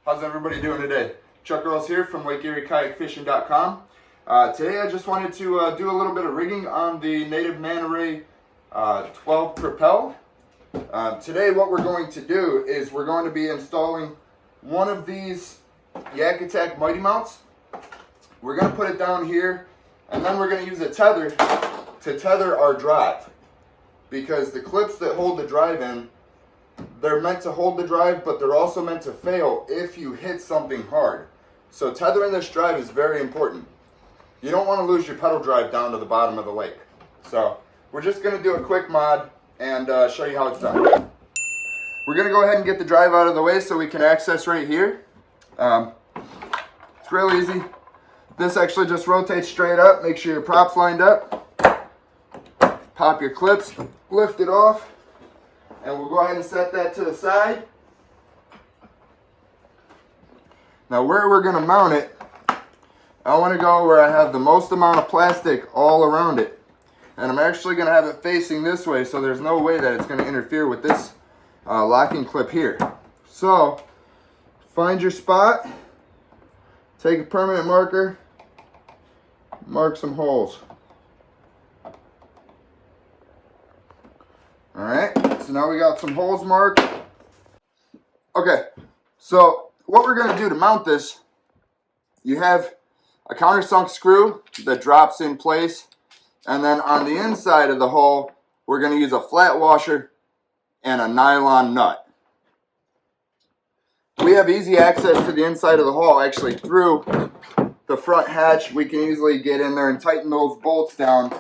How's everybody doing today? Chuck Earls here from YakAttack. Today I just wanted to do a little bit of rigging on the Native Propel 12 Propel. Today what we're going to do is we're going to be installing one of these YakAttack Mighty Mounts. We're going to put it down here, and then we're going to use a tether to tether our drive, because the clips that hold the drive in, they're meant to hold the drive, but they're also meant to fail if you hit something hard. So tethering this drive is very important. You don't want to lose your pedal drive down to the bottom of the lake. So we're just going to do a quick mod and show you how it's done. We're going to go ahead and get the drive out of the way so we can access right here. It's real easy. This actually just rotates straight up. Make sure your props lined up. Pop your clips, lift it off, and we'll go ahead and set that to the side. Now where we're going to mount it, I want to go where I have the most amount of plastic all around it. And I'm actually going to have it facing this way, so there's no way that it's going to interfere with this locking clip here. So find your spot, take a permanent marker, mark some holes. Alright, so now we got some holes marked. Okay, so what we're going to do to mount this, you have a countersunk screw that drops in place, and then on the inside of the hole, we're going to use a flat washer and a nylon nut. We have easy access to the inside of the hole, actually through the front hatch. We can easily get in there and tighten those bolts down.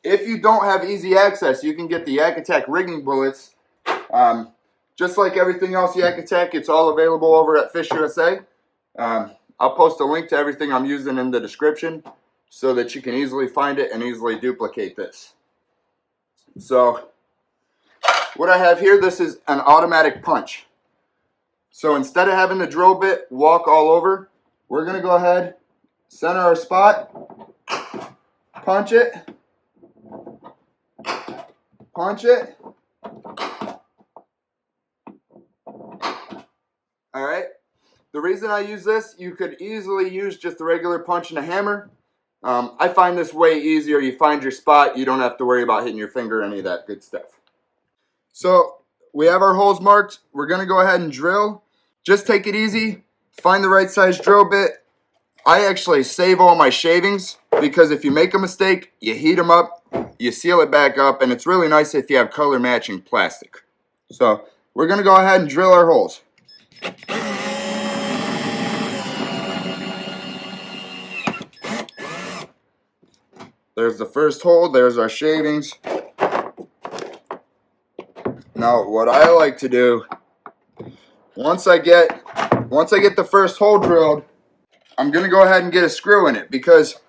If you don't have easy access, you can get the YakAttack rigging bullets. Just like everything else YakAttack, it's all available over at Fish USA. I'll post a link to everything I'm using in the description so that you can easily find it and easily duplicate this. So what I have here, this is an automatic punch. So instead of having the drill bit walk all over, we're going to go ahead, center our spot, punch it, punch it. Alright, the reason I use this, you could easily use just the regular punch and a hammer. I find this way easier. You find your spot, you don't have to worry about hitting your finger or any of that good stuff. So we have our holes marked. We're going to go ahead and drill. Just take it easy, find the right size drill bit. I actually save all my shavings, because if you make a mistake, you heat them up, you seal it back up, and it's really nice if you have color matching plastic. So we're going to go ahead and drill our holes. There's the first hole, there's our shavings. Now what I like to do, once I get the first hole drilled, I'm going to go ahead and get a screw in it, because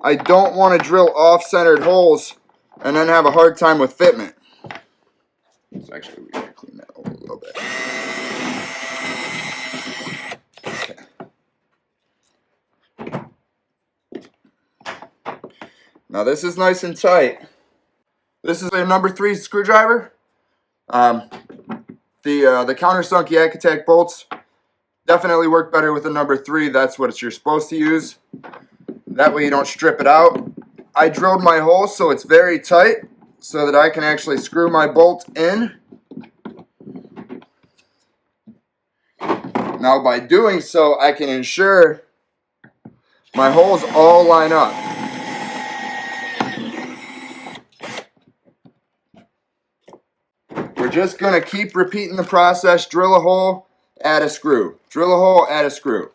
I don't want to drill off-centered holes and then have a hard time with fitment. So actually, we gotta clean that hole a little bit. Okay. Now this is nice and tight. This is a number 3 screwdriver. The countersunk YakAttack bolts definitely work better with a number 3. That's what you're supposed to use. That way you don't strip it out. I drilled my hole so it's very tight, so that I can actually screw my bolt in. Now by doing so, I can ensure my holes all line up. We're just going to keep repeating the process. Drill a hole, add a screw. Drill a hole, add a screw.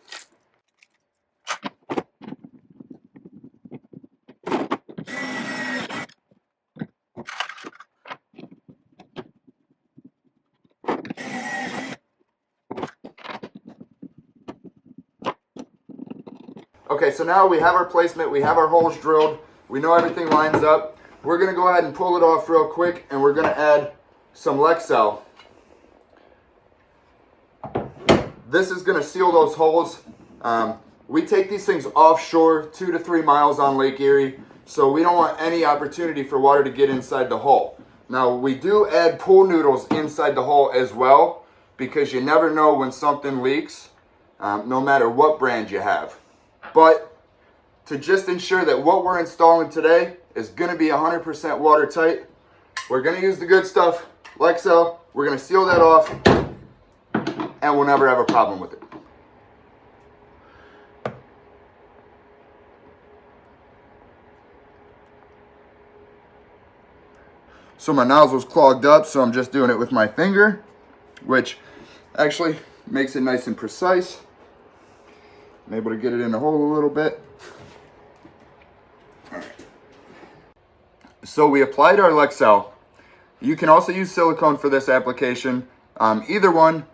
Okay, so now we have our placement, we have our holes drilled, we know everything lines up. We're going to go ahead and pull it off real quick, and we're going to add some Lexel. This is going to seal those holes. We take these things offshore 2 to 3 miles on Lake Erie, so we don't want any opportunity for water to get inside the hole. Now we do add pool noodles inside the hole as well, because you never know when something leaks. no matter what brand you have. But to just ensure that what we're installing today is going to be 100% watertight, we're going to use the good stuff, Lexel. We're going to seal that off, and we'll never have a problem with it. So my nozzle's clogged up, so I'm just doing it with my finger, which actually makes it nice and precise. I'm able to get it in the hole a little bit. So we applied our Lexel. You can also use silicone for this application. Either one.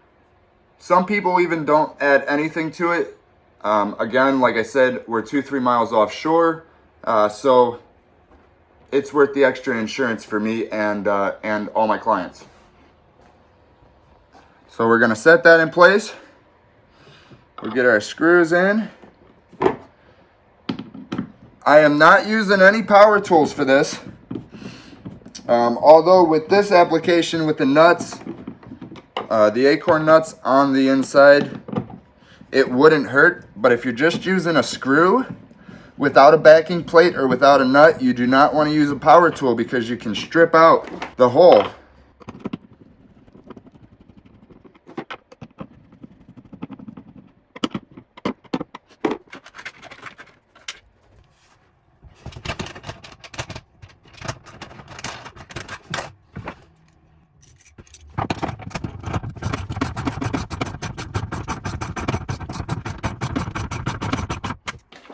Some people even don't add anything to it. Again, like I said, we're 2-3 miles offshore, so it's worth the extra insurance for me and all my clients. So we're gonna set that in place. We'll get our screws in. I am not using any power tools for this. Although with this application with the nuts, the acorn nuts on the inside, it wouldn't hurt. But if you're just using a screw without a backing plate or without a nut, you do not want to use a power tool because you can strip out the hole.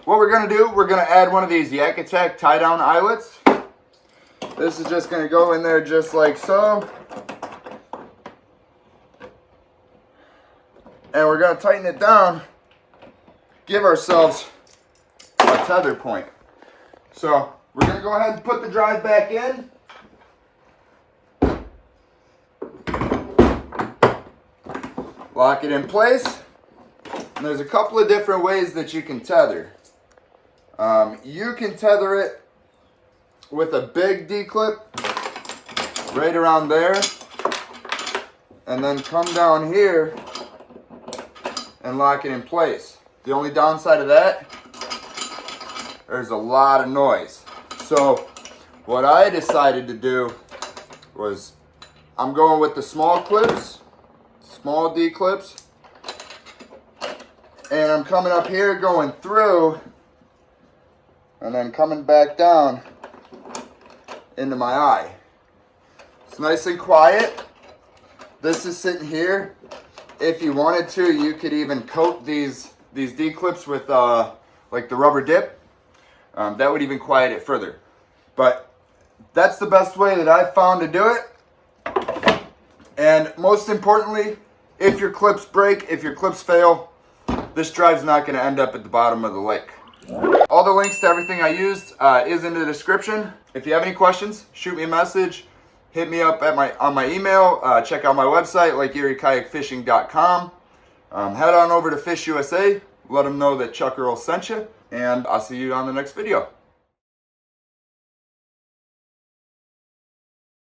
What we're going to do, we're going to add one of these YakAttack tie-down eyelets. This is just going to go in there just like so. And we're going to tighten it down, give ourselves a tether point. So we're going to go ahead and put the drive back in. Lock it in place. And there's a couple of different ways that you can tether. You can tether it with a big D-clip right around there, and then come down here and lock it in place. The only downside of that, there's a lot of noise. So what I decided to do was I'm going with the small clips, small D-clips, and I'm coming up here going through and then coming back down into my eye. It's nice and quiet. This is sitting here. If you wanted to, you could even coat these D-clips with like the rubber dip. That would even quiet it further. But that's the best way that I've found to do it. And most importantly, if your clips break, if your clips fail, this drive's not going to end up at the bottom of the lake. All the links to everything I used is in the description. If you have any questions, shoot me a message. Hit me up at on my email. Check out my website, YakAttack.com. Head on over to Fish USA. Let them know that Chuck Earls sent you. And I'll see you on the next video.